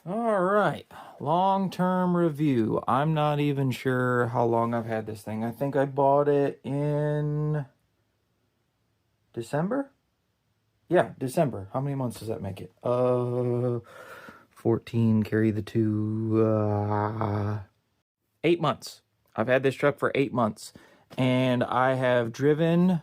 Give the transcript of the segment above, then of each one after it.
All right, long-term review. I'm not even sure how long I've had this thing. I think I bought it in December? Yeah, December. How many months does that make it? 14, carry the 2, 8 months. I've had this truck for 8 months, and I have driven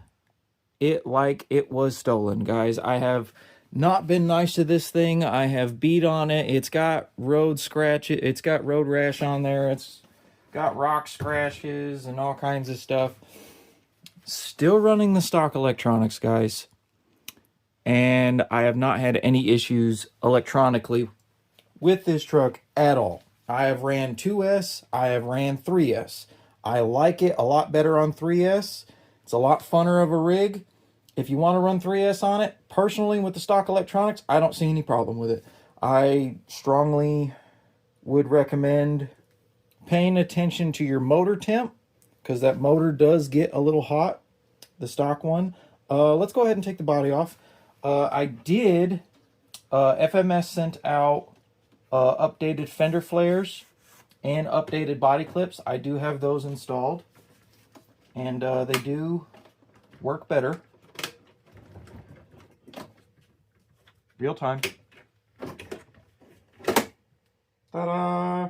it like it was stolen, guys. I have not been nice to this thing. I have beat on it. It's got road scratches. It's got road rash on there. It's got rock scratches and all kinds of stuff. Still running the stock electronics, guys. And I have not had any issues electronically with this truck at all. I have ran 2S. I have ran 3S. I like it a lot better on 3S. It's a lot funner of a rig. If you want to run 3S on it, personally with the stock electronics, I don't see any problem with it. I strongly would recommend paying attention to your motor temp, because that motor does get a little hot, the stock one. Let's go ahead and take the body off. FMS sent out updated fender flares and updated body clips. I do have those installed, and they do work better. Real time. Ta-da!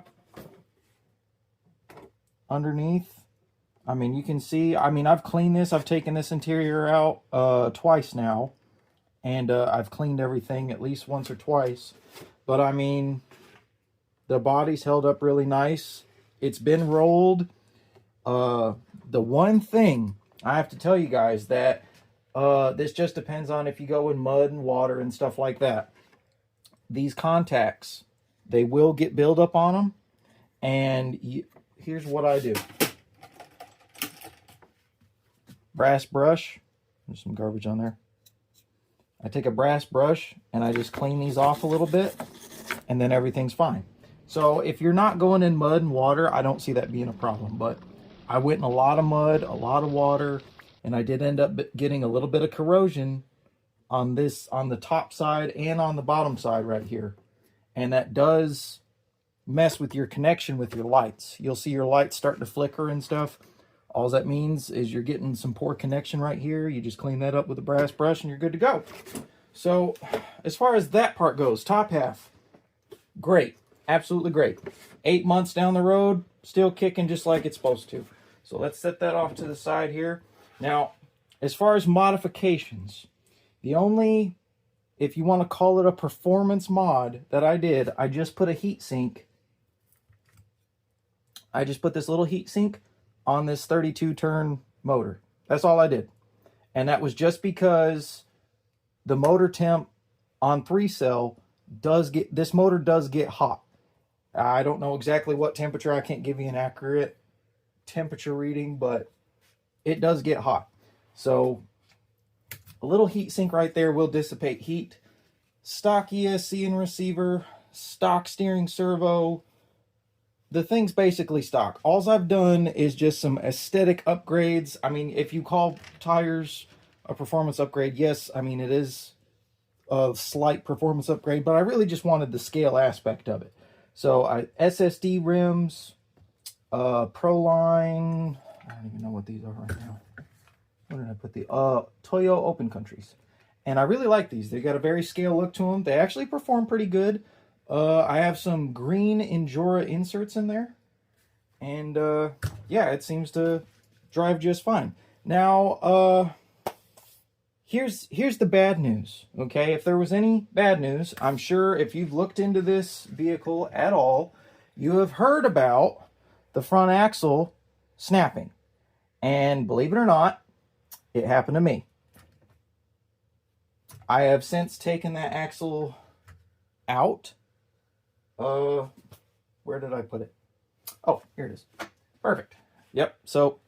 Underneath, I mean, you can see, I've cleaned this. I've taken this interior out twice now, and I've cleaned everything at least once or twice. But I mean, the body's held up really nice. It's been rolled. The one thing I have to tell you guys that this just depends on if you go in mud and water and stuff like that. These contacts, they will get buildup on them. And here's what I do. Brass brush. There's some garbage on there. I take a brass brush and I just clean these off a little bit, and then everything's fine. So if you're not going in mud and water, I don't see that being a problem. But I went in a lot of mud, a lot of water, and I did end up getting a little bit of corrosion on the top side and on the bottom side right here. And that does mess with your connection with your lights. You'll see your lights starting to flicker and stuff. All that means is you're getting some poor connection right here. You just clean that up with a brass brush and you're good to go. So as far as that part goes, top half, great. Absolutely great. 8 months down the road, still kicking just like it's supposed to. So let's set that off to the side here. Now, as far as modifications, the only, if you want to call it a performance mod that I did, I just put a heat sink. I just put this little heat sink on this 32 turn motor. That's all I did. And that was just because the motor temp on 3-cell this motor does get hot. I don't know exactly what temperature. I can't give you an accurate temperature reading, but it does get hot. So a little heat sink right there will dissipate heat. Stock ESC and receiver, stock steering servo. The thing's basically stock. All I've done is just some aesthetic upgrades. I mean, if you call tires a performance upgrade, yes, I mean, it is a slight performance upgrade, but I really just wanted the scale aspect of it. So SSD rims, Proline, I don't even know what these are right now. Where did I put the Toyo Open Countries? And I really like these. They got a very scale look to them. They actually perform pretty good. I have some green Injora inserts in there. And yeah, it seems to drive just fine. Now, here's the bad news, okay? If there was any bad news, I'm sure if you've looked into this vehicle at all, you have heard about the front axle snapping. And believe it or not, it happened to me. I have since taken that axle out. Where did I put it? Oh, here it is. Perfect. Yep. So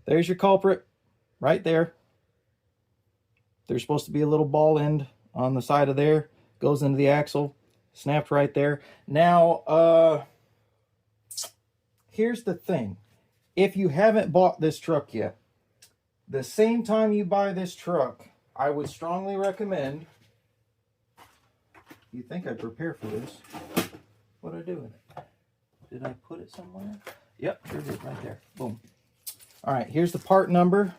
there's your culprit right there. There's supposed to be a little ball end on the side of there. Goes into the axle. Snapped right there. Now, here's the thing. If you haven't bought this truck yet, the same time you buy this truck, I would strongly recommend, you'd think I'd prepare for this, What'd I do with it? Did I put it somewhere? Yep, sure did, right there. Boom. All right, here's the part number,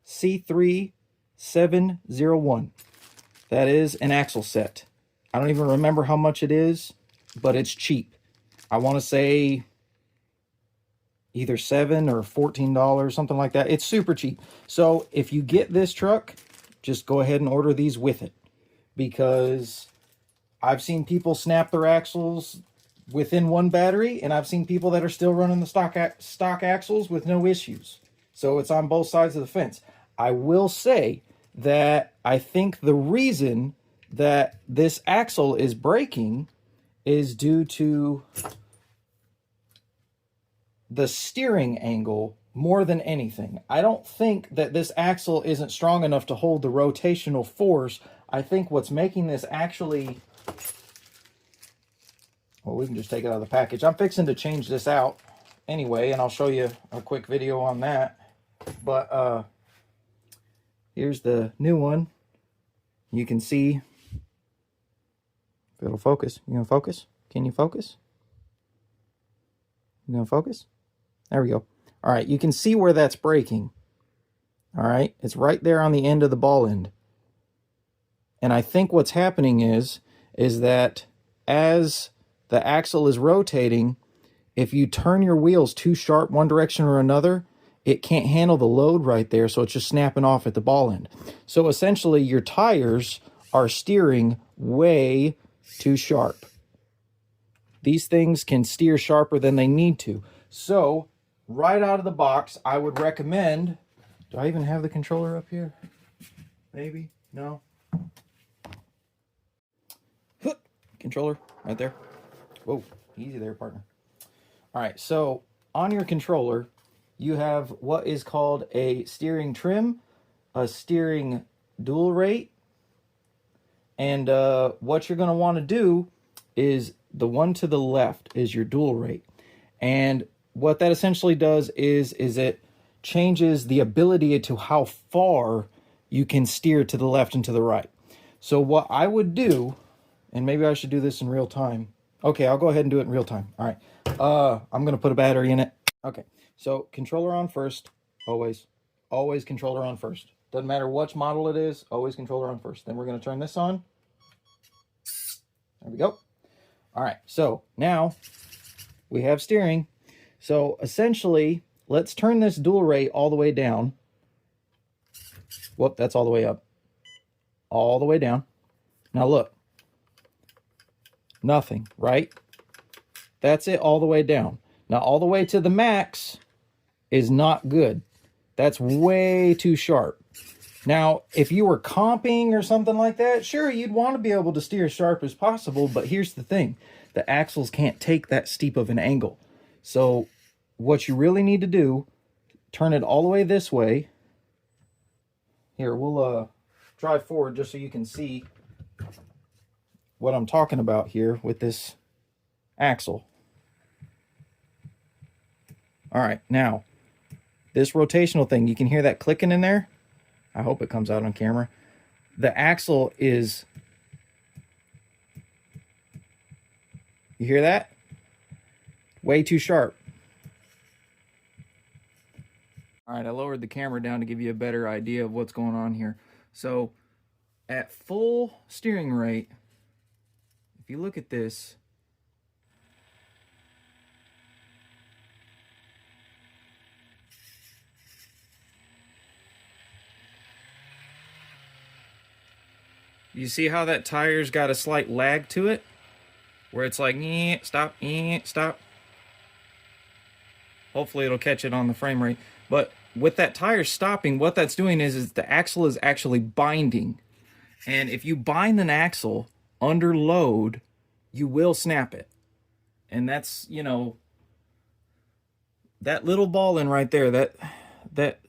C3701. That is an axle set. I don't even remember how much it is, but it's cheap. I want to say either $7 or $14, something like that. It's super cheap. So if you get this truck, just go ahead and order these with it, because I've seen people snap their axles within one battery, and I've seen people that are still running the stock axles with no issues. So it's on both sides of the fence. I will say that I think the reason that this axle is breaking is due to the steering angle more than anything. I don't think that this axle isn't strong enough to hold the rotational force. I think what's making this actually... Well, we can just take it out of the package. I'm fixing to change this out anyway, and I'll show you a quick video on that. But here's the new one. You can see... If it'll focus. You gonna focus? Can you focus? You gonna focus? There we go. All right, you can see where that's breaking. All right, it's right there on the end of the ball end. And I think what's happening is that as the axle is rotating, if you turn your wheels too sharp one direction or another, it can't handle the load right there, so it's just snapping off at the ball end. So essentially, your tires are steering way too sharp. These things can steer sharper than they need to. So, right out of the box, I would recommend... Do I even have the controller up here? Maybe? No? Controller, right there. Whoa, easy there, partner. All right, so on your controller, you have what is called a steering trim, a steering dual rate, and what you're going to want to do is the one to the left is your dual rate. And what that essentially does is it changes the ability to how far you can steer to the left and to the right. So what I would do, and maybe I should do this in real time. Okay, I'll go ahead and do it in real time. All right. I'm going to put a battery in it. Okay, so controller on first, always. Always controller on first. Doesn't matter which model it is, always controller on first. Then we're going to turn this on. There we go. All right, so now we have steering. So essentially, let's turn this dual rate all the way down. Whoop, that's all the way up. All the way down. Now look. Nothing, right? That's it all the way down. Now all the way to the max is not good. That's way too sharp. Now, if you were comping or something like that, sure, you'd want to be able to steer as sharp as possible, but here's the thing. The axles can't take that steep of an angle. So what you really need to do, turn it all the way this way. Here, we'll drive forward just so you can see what I'm talking about here with this axle. All right, now, this rotational thing, you can hear that clicking in there? I hope it comes out on camera. The axle is... You hear that? Way too sharp. All right, I lowered the camera down to give you a better idea of what's going on here. So, at full steering rate, if you look at this, you see how that tire's got a slight lag to it? Where it's like, stop, stop. Hopefully it'll catch it on the frame rate. But with that tire stopping, what that's doing is the axle is actually binding. And if you bind an axle under load, you will snap it. And that's, you know, that little ball in right there, that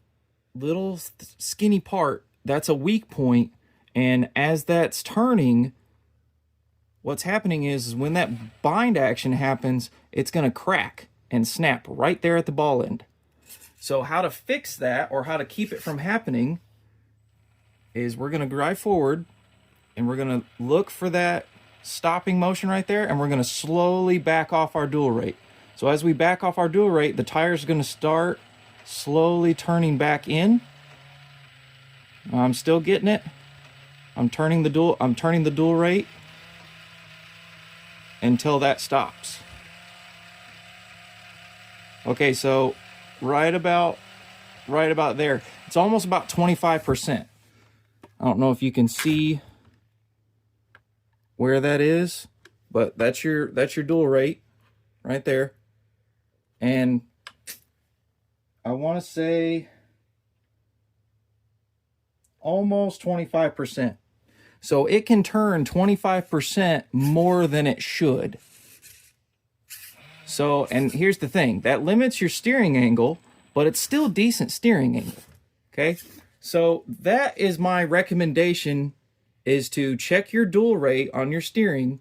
little skinny part, that's a weak point. And as that's turning, what's happening is when that bind action happens, it's going to crack and snap right there at the ball end. So how to fix that, or how to keep it from happening, is we're going to drive forward and we're going to look for that stopping motion right there, and we're going to slowly back off our dual rate. So as we back off our dual rate, the tire's going to start slowly turning back in. I'm still getting it. I'm turning the dual rate until that stops. Okay, so right about there. It's almost about 25%. I don't know if you can see where that is, but that's your dual rate right there. And I want to say almost 25%. So it can turn 25% more than it should. So, and here's the thing, that limits your steering angle, but it's still decent steering angle. Okay, so that is my recommendation, is to check your dual rate on your steering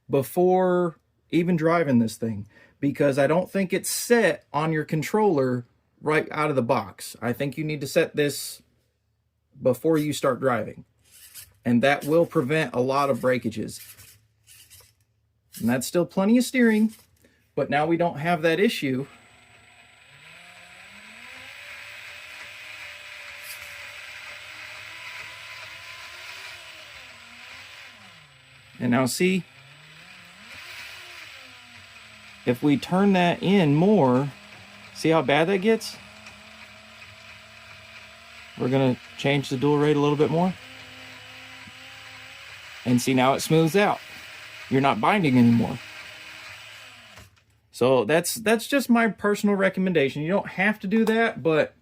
before even driving this thing, because I don't think it's set on your controller right out of the box. I think you need to set this before you start driving, and that will prevent a lot of breakages. And that's still plenty of steering, but now we don't have that issue. And now see, if we turn that in more, see how bad that gets? We're gonna change the dual rate a little bit more. And see, now it smooths out. You're not binding anymore. So that's just my personal recommendation. You don't have to do that, but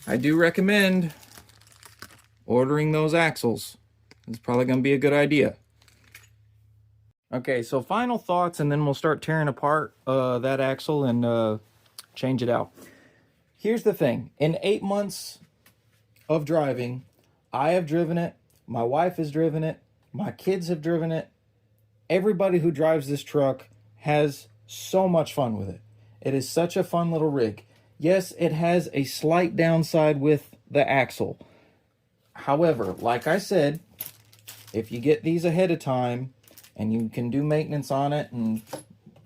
I do recommend ordering those axles. It's probably gonna be a good idea. Okay, so final thoughts, and then we'll start tearing apart that axle and change it out. Here's the thing. In 8 months of driving, I have driven it, my wife has driven it, my kids have driven it. Everybody who drives this truck has so much fun with it. It is such a fun little rig. Yes, it has a slight downside with the axle. However, like I said, if you get these ahead of time, and you can do maintenance on it and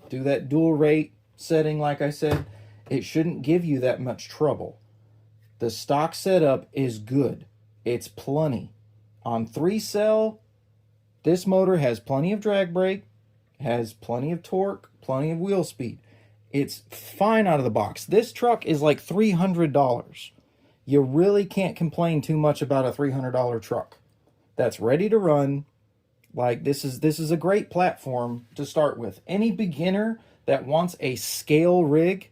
do that dual rate setting, like I said, it shouldn't give you that much trouble. The stock setup is good. It's plenty. On 3-cell, this motor has plenty of drag brake, has plenty of torque, plenty of wheel speed. It's fine out of the box. This truck is like $300. You really can't complain too much about a $300 truck that's ready to run. Like, this is a great platform to start with. Any beginner that wants a scale rig,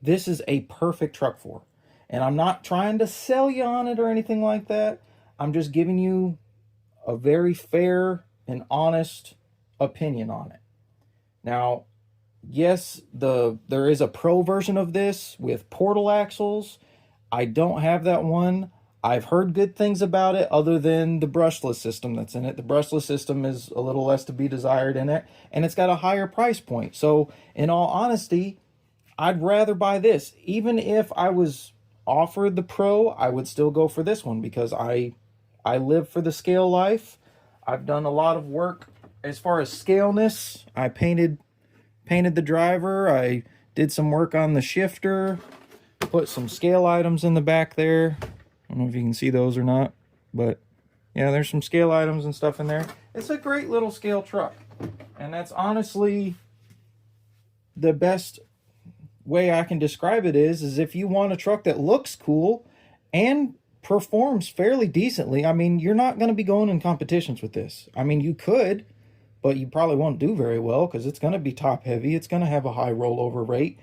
this is a perfect truck for. And I'm not trying to sell you on it or anything like that. I'm just giving you a very fair and honest opinion on it. Now, yes, there is a pro version of this with portal axles. I don't have that one. I've heard good things about it other than the brushless system that's in it. The brushless system is a little less to be desired in it, and it's got a higher price point. So in all honesty, I'd rather buy this. Even if I was offered the pro, I would still go for this one, because I live for the scale life. I've done a lot of work as far as scaleness. I painted the driver. I did some work on the shifter, put some scale items in the back there. I don't know if you can see those or not, but yeah, there's some scale items and stuff in there. It's a great little scale truck, and that's honestly the best way I can describe it is if you want a truck that looks cool and performs fairly decently. I mean, you're not going to be going in competitions with this. I mean, you could, but you probably won't do very well because it's going to be top heavy. It's going to have a high rollover rate,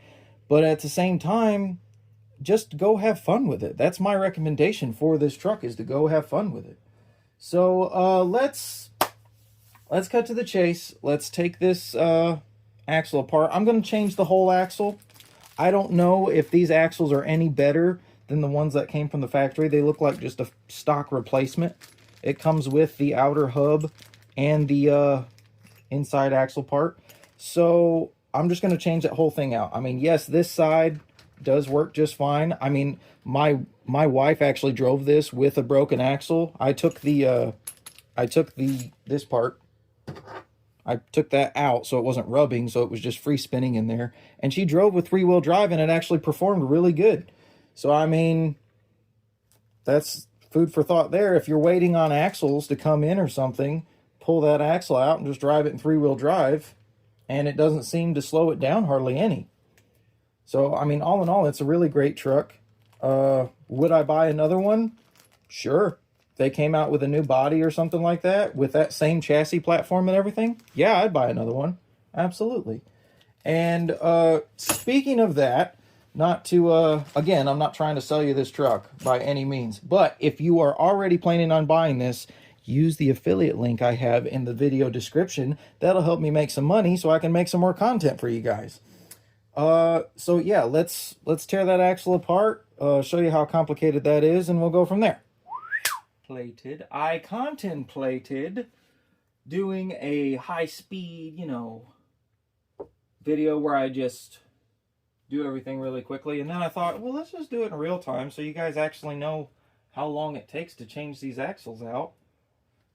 but at the same time, just go have fun with it. That's my recommendation for this truck, is to go have fun with it. So let's cut to the chase. Let's take this axle apart. I'm going to change the whole axle. I don't know if these axles are any better than the ones that came from the factory. They look like just a stock replacement. It comes with the outer hub and the inside axle part. So I'm just going to change that whole thing out. I mean, yes, this side does work just fine. I mean, my wife actually drove this with a broken axle. I took this part I took that out so it wasn't rubbing, so it was just free spinning in there. And she drove with 3-wheel drive, and it actually performed really good. So, I mean, that's food for thought there. If you're waiting on axles to come in or something, pull that axle out and just drive it in 3-wheel drive, and it doesn't seem to slow it down hardly any. So, I mean, all in all, it's a really great truck. Would I buy another one? Sure. If they came out with a new body or something like that, with that same chassis platform and everything, yeah, I'd buy another one. Absolutely. And speaking of that, not to, again, I'm not trying to sell you this truck by any means, but if you are already planning on buying this, use the affiliate link I have in the video description. That'll help me make some money so I can make some more content for you guys. So yeah, let's tear that axle apart, show you how complicated that is, and we'll go from there. I contemplated doing a high-speed, you know, video where I just do everything really quickly, and then I thought, well, let's just do it in real time so you guys actually know how long it takes to change these axles out.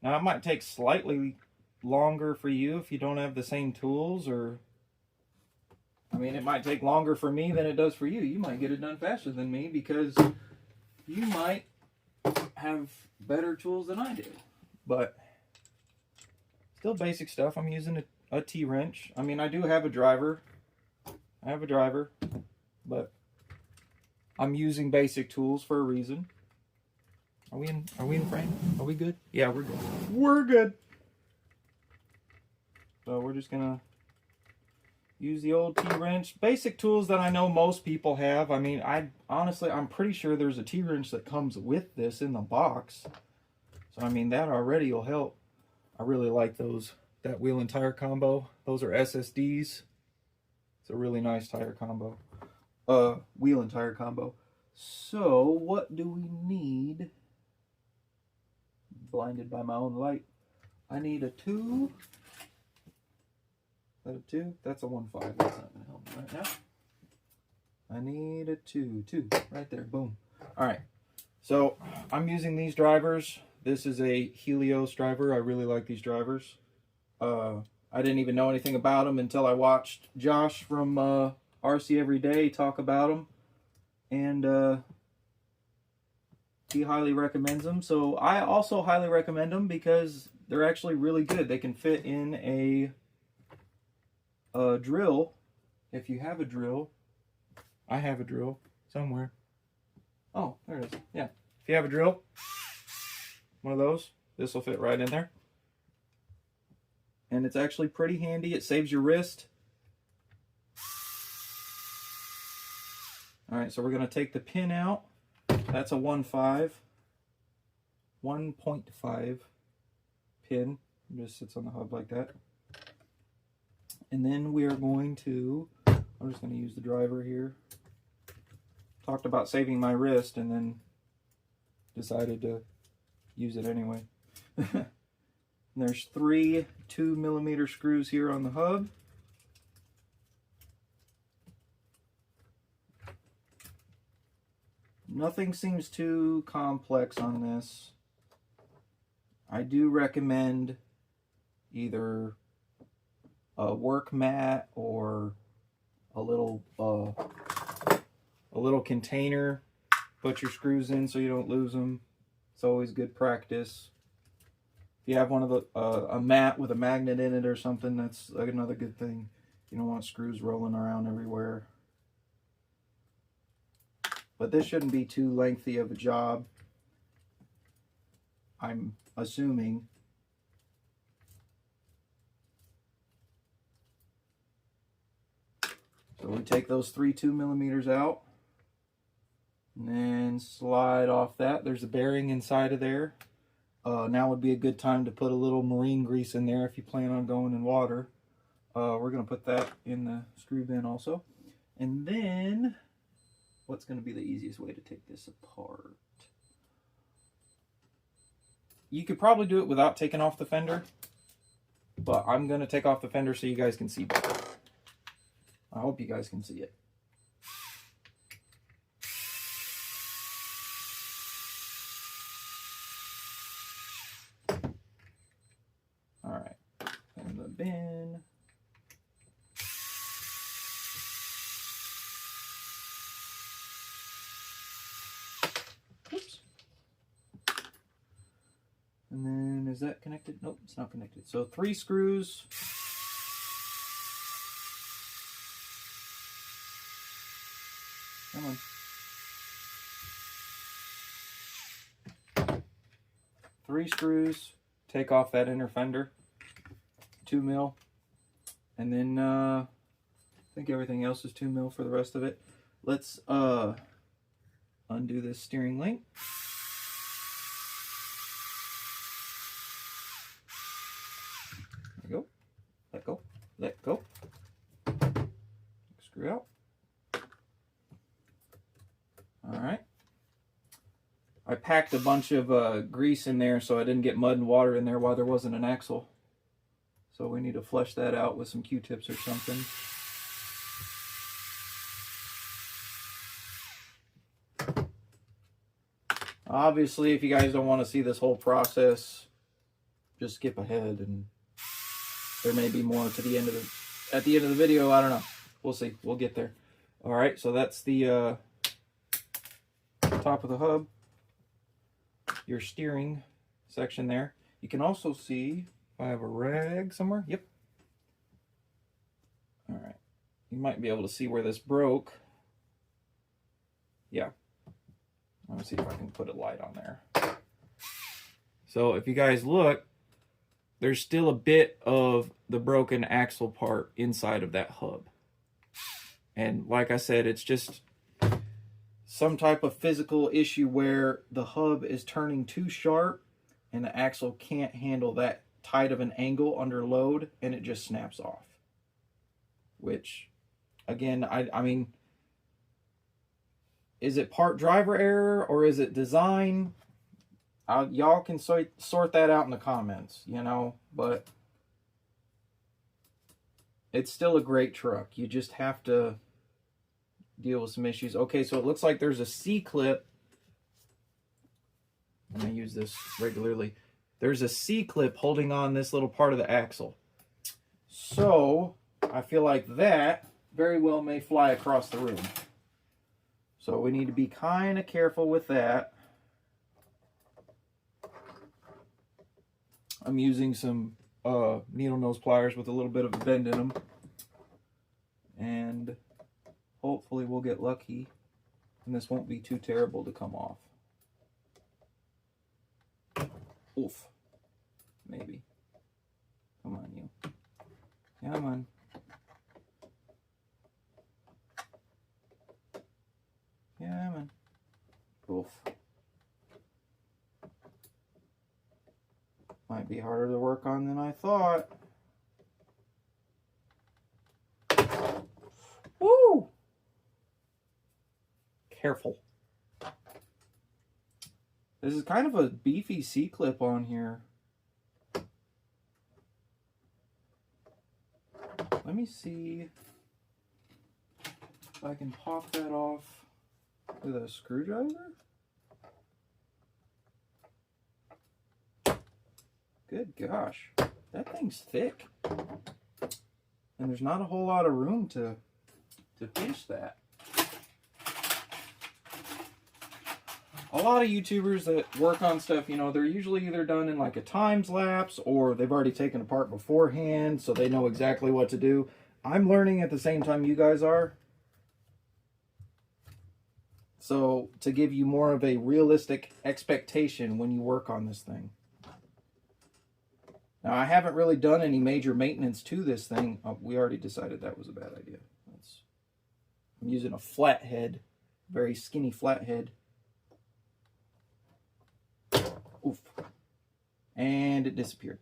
Now, it might take slightly longer for you if you don't have the same tools, or I mean, it might take longer for me than it does for you. You might get it done faster than me because you might have better tools than I do. But still basic stuff. I'm using a T-wrench. I mean, I do have a driver. I have a driver, but I'm using basic tools for a reason. Are we in frame? Are we good? Yeah, we're good. We're good. So we're just gonna use the old T-wrench. Basic tools that I know most people have. I mean, I'm pretty sure there's a T-wrench that comes with this in the box. So I mean, that already will help. I really like those. That wheel and tire combo. Those are SSDs. It's a really nice tire combo. Wheel and tire combo. So, what do we need? Blinded by my own light. I need a 2. Is that a 2? That's a 1.5. That's not going to help me right now. I need a 2. 2. Right there. Boom. Alright. So, I'm using these drivers. This is a Helios driver. I really like these drivers. I didn't even know anything about them until I watched Josh from RC Every Day talk about them, and he highly recommends them. So I also highly recommend them because they're actually really good. They can fit in a drill. If you have a drill, I have a drill somewhere. Oh, there it is. Yeah, if you have a drill, one of those, this will fit right in there. And it's actually pretty handy. It saves your wrist. Alright, so we're going to take the pin out. That's a 1.5 pin. It just sits on the hub like that. And then we are going to, I'm just going to use the driver here. Talked about saving my wrist and then decided to use it anyway. There's 3 2mm screws here on the hub. Nothing seems too complex on this. I do recommend either a work mat or a little container. Put your screws in so you don't lose them. It's always good practice. If you have one of the a mat with a magnet in it or something, that's another good thing. You don't want screws rolling around everywhere. But this shouldn't be too lengthy of a job, I'm assuming. So we take those 3 2mm out and then slide off that. There's a bearing inside of there. Now would be a good time to put a little marine grease in there if you plan on going in water. We're going to put that in the screw bin also. And then, what's going to be the easiest way to take this apart? You could probably do it without taking off the fender, but I'm going to take off the fender so you guys can see better. I hope you guys can see it. in. Oops. And then is that connected? Nope, it's not connected. So 3 screws. Come on. 3 screws. Take off that inner fender. 2 mil. And then I think everything else is 2 mil for the rest of it. Let's undo this steering link. There we go. Let go. Let go. Screw out. All right. I packed a bunch of grease in there so I didn't get mud and water in there while there wasn't an axle. So we need to flush that out with some Q-tips or something. Obviously, if you guys don't want to see this whole process, just skip ahead, and there may be more to the end of the, at the end of the video. I don't know. We'll see. We'll get there. All right, so that's the top of the hub, your steering section there. You can also see if I have a rag somewhere. Yep. All right. You might be able to see where this broke. Yeah. Let me see if I can put a light on there. So if you guys look, there's still a bit of the broken axle part inside of that hub. And like I said, it's just some type of physical issue where the hub is turning too sharp and the axle can't handle that tight of an angle under load, and it just snaps off. Which, again, I mean, is it part driver error or is it design? Y'all can sort that out in the comments, you know, but it's still a great truck. You just have to deal with some issues. Okay, so it looks like there's a C-clip. I'm going to use this regularly. There's a C-clip holding on this little part of the axle. So I feel like that very well may fly across the room. So we need to be kind of careful with that. I'm using some needle nose pliers with a little bit of a bend in them. And hopefully we'll get lucky and this won't be too terrible to come off. Oof. Maybe. Come on, you. Come on. Yeah, man. Oof. Might be harder to work on than I thought. Woo! Careful. This is kind of a beefy C-clip on here. Let me see if I can pop that off with a screwdriver. Good gosh, that thing's thick. And there's not a whole lot of room to pinch that. A lot of YouTubers that work on stuff, you know, they're usually either done in like a time lapse or they've already taken apart beforehand, so they know exactly what to do. I'm learning at the same time you guys are. So to give you more of a realistic expectation when you work on this thing. Now, I haven't really done any major maintenance to this thing. Oh, we already decided that was a bad idea. I'm using a flathead, very skinny flathead. Oof. And it disappeared.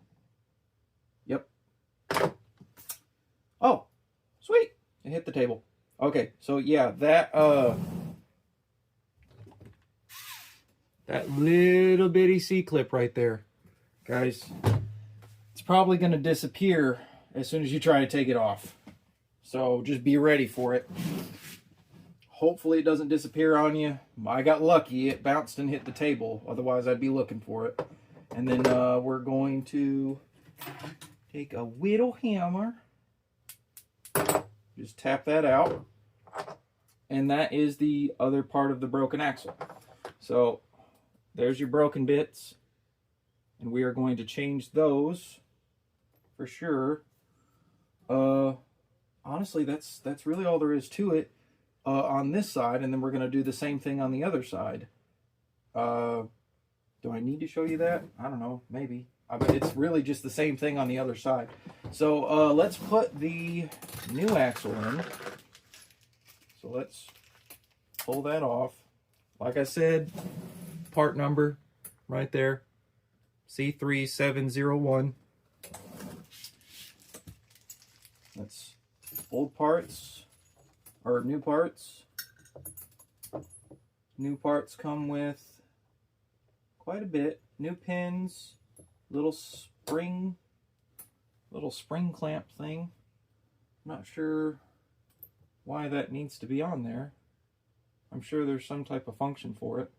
Yep. Oh, sweet. It hit the table. Okay, so yeah, that little bitty C-clip right there, guys, it's probably going to disappear as soon as you try to take it off. So just be ready for it. Hopefully it doesn't disappear on you. I got lucky. It bounced and hit the table. Otherwise, I'd be looking for it. And then we're going to take a whittle hammer, just tap that out, and that is the other part of the broken axle. So there's your broken bits, and we are going to change those for sure. Honestly, that's really all there is to it on this side, and then we're going to do the same thing on the other side. Do I need to show you that? I don't know, maybe. But it's really just the same thing on the other side. So let's put the new axle in. So let's pull that off. Like I said, part number right there, C3701. That's old parts, or new parts. New parts come with quite a bit. New pins, little spring clamp thing. I'm not sure why that needs to be on there. I'm sure there's some type of function for it.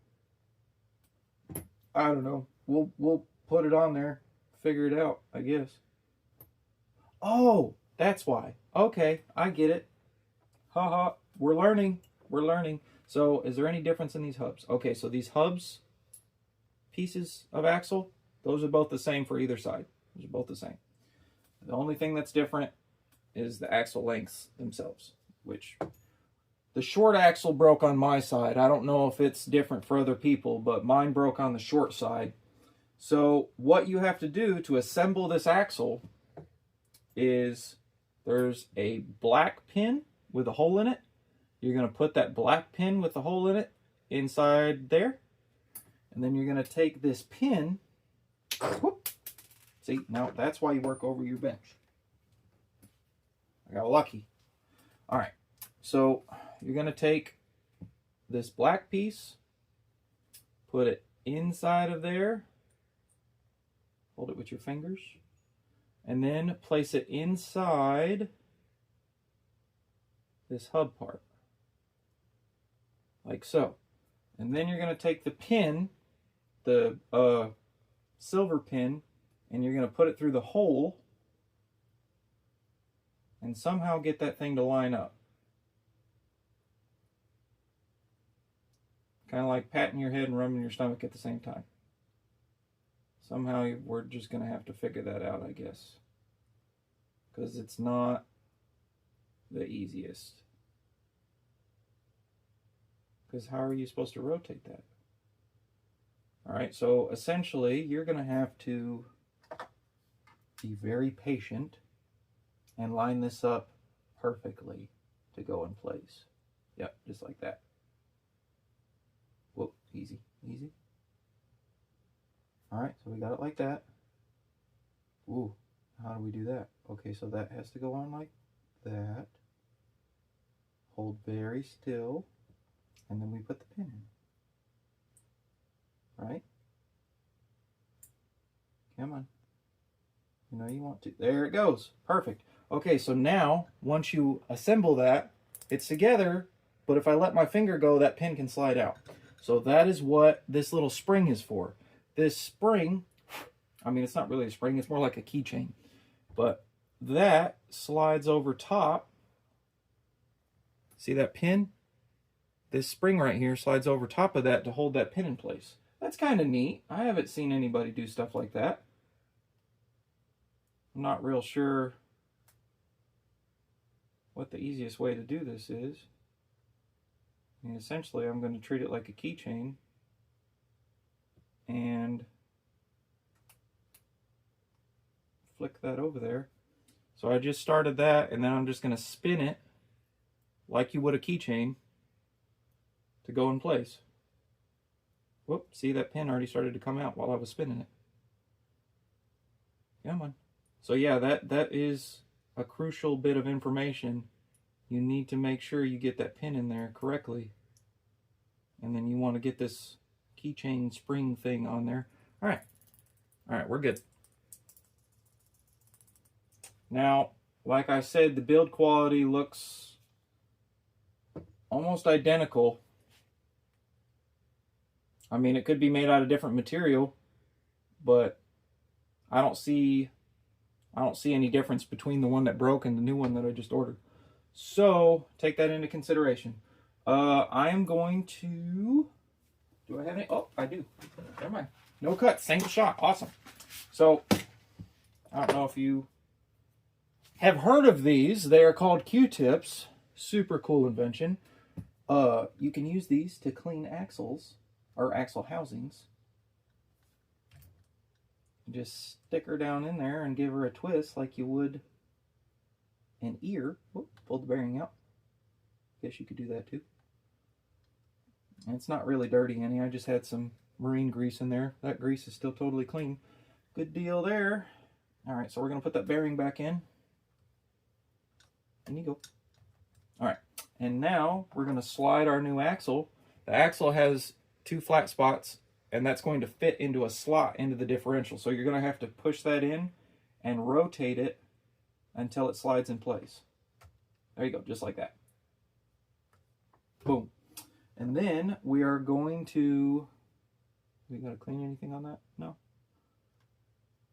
I don't know. We'll put it on there, figure it out, I guess. Oh, that's why. Okay, I get it. Haha, we're learning. We're learning. So, is there any difference in these hubs? Okay, so these hubs, pieces of axle, those are both the same for either side. Those are both the same. The only thing that's different is the axle lengths themselves, which the short axle broke on my side. I don't know if it's different for other people, but mine broke on the short side. So what you have to do to assemble this axle is there's a black pin with a hole in it. You're going to put that black pin with the hole in it inside there. And then you're going to take this pin. Whoop, see, now that's why you work over your bench. I got lucky. All right, so you're going to take this black piece, put it inside of there, hold it with your fingers, and then place it inside this hub part, like so. And then you're going to take the pin, the silver pin, and you're going to put it through the hole and somehow get that thing to line up. Kind of like patting your head and rubbing your stomach at the same time. Somehow we're just going to have to figure that out, I guess. Because it's not the easiest. Because how are you supposed to rotate that? All right, so essentially you're going to have to be very patient and line this up perfectly to go in place. Yep, just like that. Whoop, easy, easy. All right, so we got it like that. Ooh, how do we do that? Okay, so that has to go on like that. Hold very still, and then we put the pin in. Right? Come on. You know you want to. There it goes. Perfect. Okay, so now, once you assemble that, it's together, but if I let my finger go, that pin can slide out. So that is what this little spring is for. This spring, I mean, it's not really a spring, it's more like a keychain. But that slides over top. See that pin? This spring right here slides over top of that to hold that pin in place. That's kind of neat. I haven't seen anybody do stuff like that. I'm not real sure what the easiest way to do this is. I mean, essentially, I'm going to treat it like a keychain and flick that over there. So I just started that, and then I'm just going to spin it like you would a keychain to go in place. Whoop, see, that pin already started to come out while I was spinning it. Come on. So yeah, that is a crucial bit of information. You need to make sure you get that pin in there correctly. And then you want to get this keychain spring thing on there. All right, we're good. Now, like I said, the build quality looks almost identical. I mean, it could be made out of different material, but I don't see I don't see any difference between the one that broke and the new one that I just ordered. So take that into consideration. I am going to, do I have any? Oh, I do. Never mind. No cuts, single shot. Awesome. So I don't know if you have heard of these. They are called Q-tips. Super cool invention. You can use these to clean axles or axle housings. Just stick her down in there and give her a twist like you would an ear. Whoop, pull the bearing out. Guess you could do that too. And it's not really dirty any. I just had some marine grease in there. That grease is still totally clean. Good deal there. All right, so we're going to put that bearing back in. In you go. All right, and now we're going to slide our new axle. The axle has 2 flat spots, and that's going to fit into a slot into the differential. So you're going to have to push that in and rotate it until it slides in place. There you go, just like that. Boom. And then we are going to, we got to clean anything on that? No.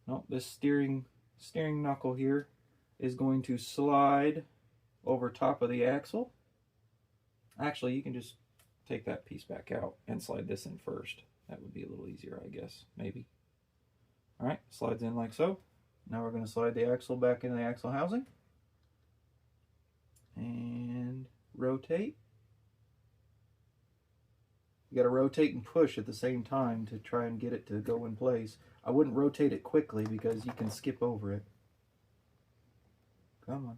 No, this steering knuckle here is going to slide over top of the axle. Actually, you can just take that piece back out and slide this in first. That would be a little easier, I guess, maybe. All right, slides in like so. Now we're going to slide the axle back into the axle housing. And rotate. You got to rotate and push at the same time to try and get it to go in place. I wouldn't rotate it quickly because you can skip over it. Come on.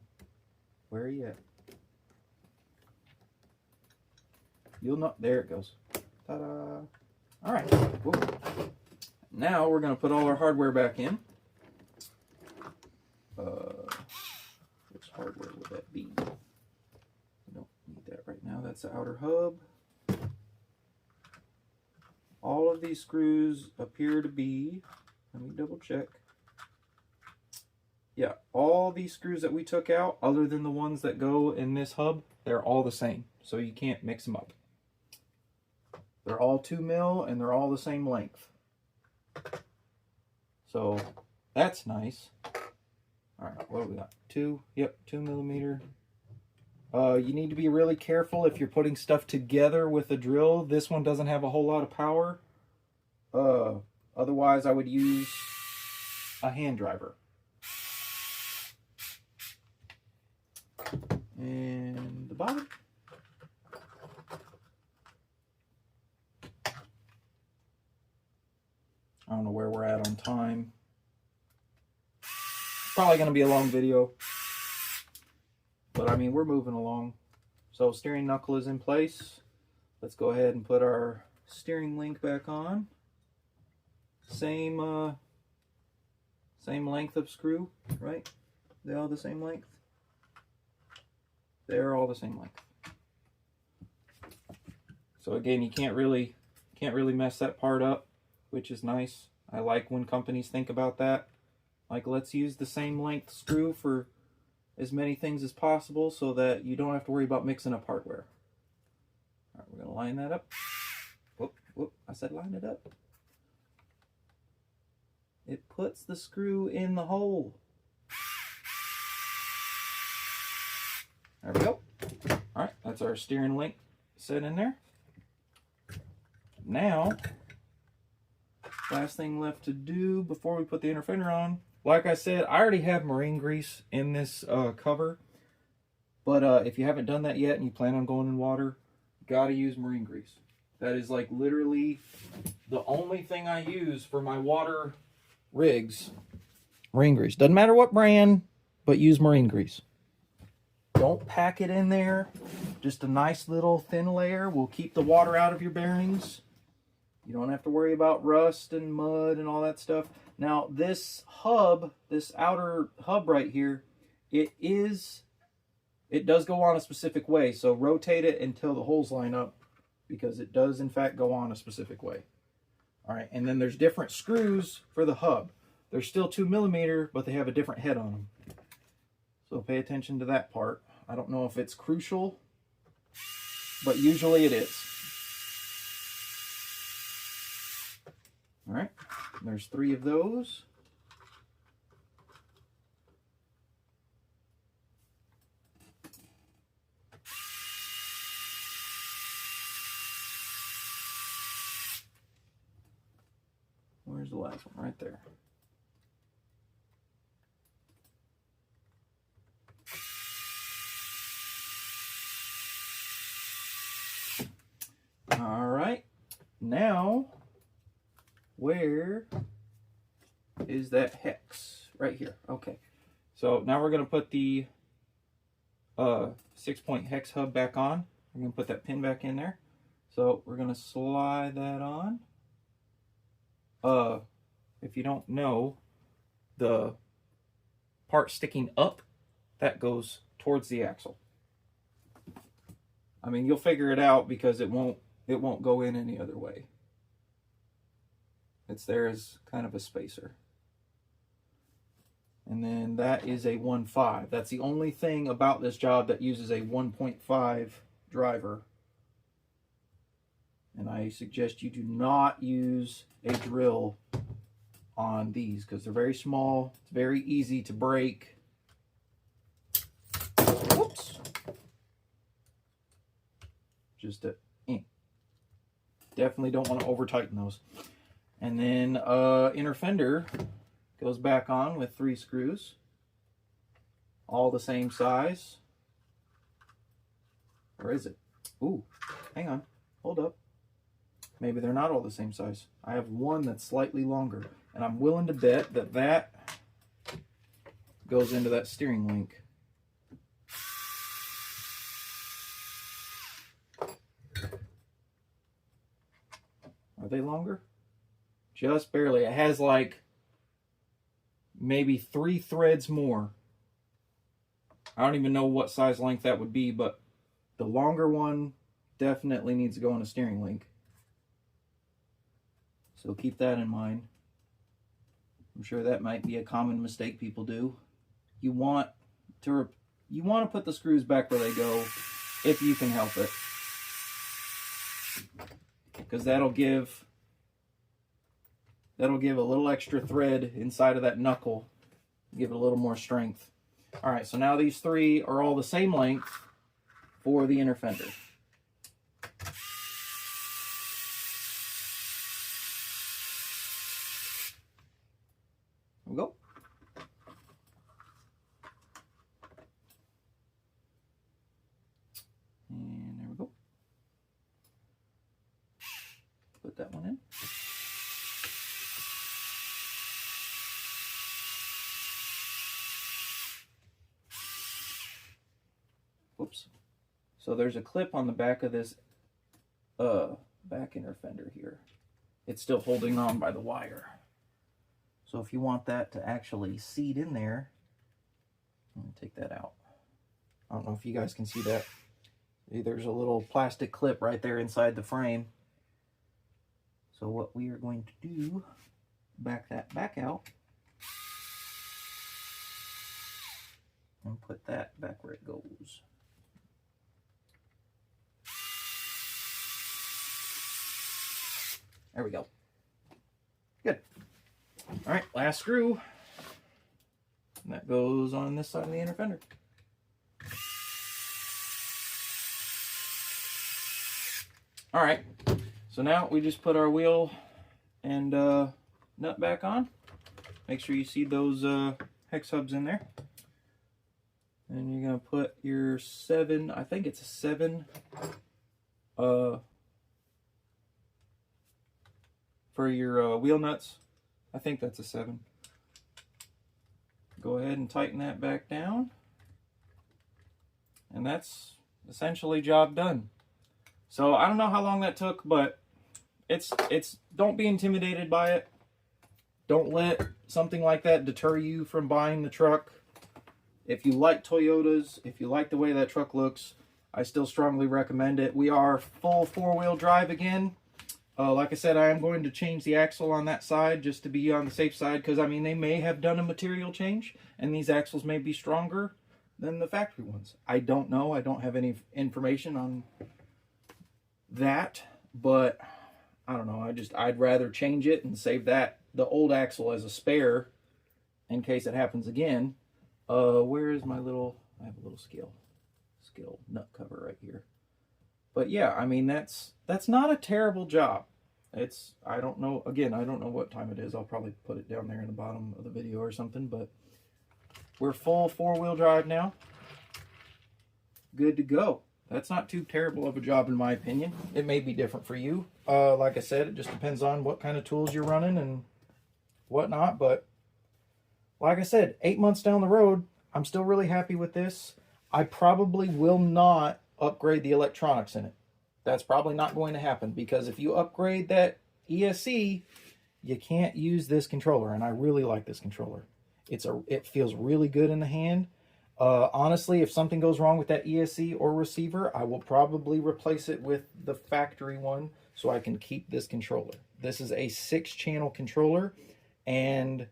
Where are you at? You'll not. There it goes. Ta-da. All right. Whoa. Now we're going to put all our hardware back in. Which hardware would that be? We don't need that right now. That's the outer hub. All of these screws appear to be, let me double check. Yeah, all these screws that we took out, other than the ones that go in this hub, they're all the same. So you can't mix them up. They're all 2 mil and they're all the same length. So that's nice. All right, what do we got? 2 millimeter. You need to be really careful if you're putting stuff together with a drill. This one doesn't have a whole lot of power. Otherwise, I would use a hand driver. And the bottom. I don't know where we're at on time. Probably going to be a long video. But I mean, we're moving along. So steering knuckle is in place. Let's go ahead and put our steering link back on. Same length of screw, right? They all the same length? They're all the same length. So again, you can't really mess that part up, which is nice. I like when companies think about that. Like, let's use the same length screw for as many things as possible so that you don't have to worry about mixing up hardware. All right, we're going to line that up. Whoop, whoop, I said line it up. It puts the screw in the hole. There we go. All right, that's our steering link set in there. Now, last thing left to do before we put the inner fender on. Like I said, I already have marine grease in this cover. But if you haven't done that yet and you plan on going in water, gotta use marine grease. That is like literally the only thing I use for my water rigs. Marine grease. Doesn't matter what brand, but use marine grease. Don't pack it in there. Just a nice little thin layer will keep the water out of your bearings. You don't have to worry about rust and mud and all that stuff. Now this hub, this outer hub right here, it does go on a specific way. So rotate it until the holes line up, because it does in fact go on a specific way. All right, and then there's different screws for the hub. They're still 2 millimeter, but they have a different head on them. So pay attention to that part. I don't know if it's crucial, but usually it is. All right, there's 3 of those. Where's the last one? Right there. All right. Now, where is that hex? Right here. Okay. So now we're going to put the 6-point hex hub back on. We're going to put that pin back in there. So we're going to slide that on. If you don't know, the part sticking up, that goes towards the axle. I mean, you'll figure it out because it won't go in any other way. It's there as kind of a spacer. And then that is a 1.5. That's the only thing about this job that uses a 1.5 driver. And I suggest you do not use a drill on these because they're very small. It's very easy to break. Whoops. Just definitely don't want to over tighten those. And then inner fender goes back on with 3 screws, all the same size. Or is it? Ooh, hang on, hold up. Maybe they're not all the same size. I have one that's slightly longer, and I'm willing to bet that that goes into that steering link. Are they longer? Just barely. It has like maybe 3 threads more. I don't even know what size length that would be, but the longer one definitely needs to go on a steering link. So keep that in mind. I'm sure that might be a common mistake people do. You want to put the screws back where they go if you can help it, because that'll give a little extra thread inside of that knuckle, give it a little more strength. All right, so now these 3 are all the same length for the inner fender. There we go. And there we go. Put that one in. Whoops. So there's a clip on the back of this back inner fender here. It's still holding on by the wire. So if you want that to actually seat in there, I'm going to take that out. I don't know if you guys can see that. There's a little plastic clip right there inside the frame. So what we are going to do, back that back out and put that back where it goes. There we go. Good. All right, last screw. And that goes on this side of the inner fender. All right, so now we just put our wheel and nut back on. Make sure you see those hex hubs in there. And you're gonna put your 7, I think it's a 7 for your wheel nuts. I think that's a 7. Go ahead and tighten that back down. And that's essentially job done. So I don't know how long that took, but it's don't be intimidated by it. Don't let something like that deter you from buying the truck. If you like Toyotas, if you like the way that truck looks, I still strongly recommend it. We are full 4-wheel drive again. Like I said, I am going to change the axle on that side just to be on the safe side, because I mean they may have done a material change and these axles may be stronger than the factory ones. I don't know. I don't have any information on that, but I don't know. I'd rather change it and save the old axle as a spare in case it happens again. Where is my little? I have a little scale nut cover right here. But yeah, I mean that's not a terrible job. It's, I don't know, again, I don't know what time it is. I'll probably put it down there in the bottom of the video or something, but we're full 4-wheel drive now. Good to go. That's not too terrible of a job in my opinion. It may be different for you. Like I said, it just depends on what kind of tools you're running and whatnot, but like I said, 8 months down the road, I'm still really happy with this. I probably will not upgrade the electronics in it. That's probably not going to happen, because if you upgrade that ESC, you can't use this controller, and I really like this controller. It feels really good in the hand. Honestly, if something goes wrong with that ESC or receiver, I will probably replace it with the factory one so I can keep this controller. This is a 6-channel controller, and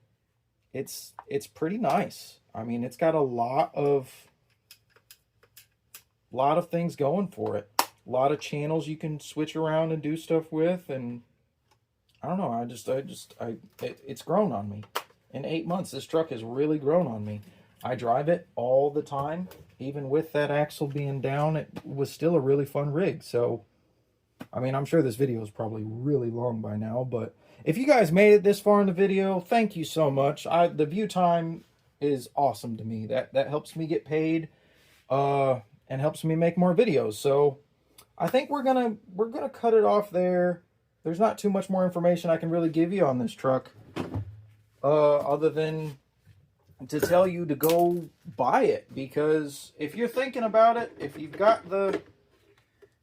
it's pretty nice. I mean, it's got a lot of things going for it. A lot of channels you can switch around and do stuff with, and I don't know, it's grown on me. In 8 months, this truck has really grown on me. I drive it all the time. Even with that axle being down, it was still a really fun rig. So, I mean, I'm sure this video is probably really long by now, but if you guys made it this far in the video, thank you so much. The view time is awesome to me. That helps me get paid, and helps me make more videos. So I think we're gonna cut it off there. There's not too much more information I can really give you on this truck, other than to tell you to go buy it. Because if you're thinking about it, if you've got the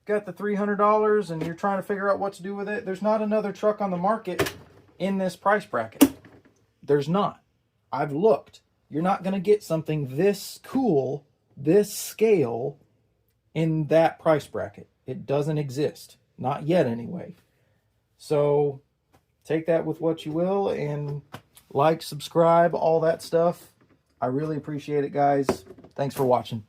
$300 and you're trying to figure out what to do with it, there's not another truck on the market in this price bracket. There's not. I've looked. You're not going to get something this cool, this scale, in that price bracket. It doesn't exist. Not yet, anyway. So, take that with what you will, and like, subscribe, all that stuff. I really appreciate it, guys. Thanks for watching.